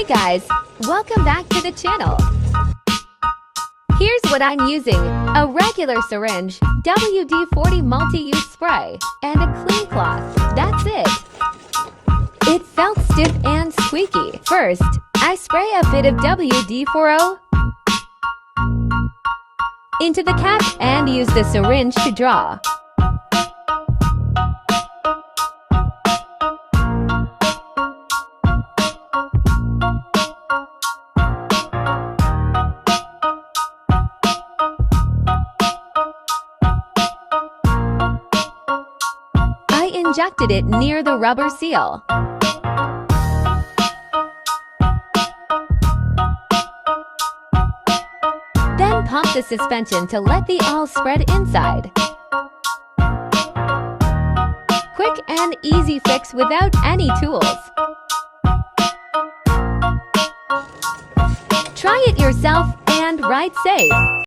guys, welcome back to the channel. Here's what I'm using: a regular syringe, WD-40 multi-use spray, and a clean cloth. That's it. It felt stiff and squeaky. First, I spray a bit of WD-40 into the cap and use the syringe to draw. I injected it near the rubber seal. Then pump the suspension to let the oil spread inside. Quick and easy fix without any tools. Try it yourself and ride safe.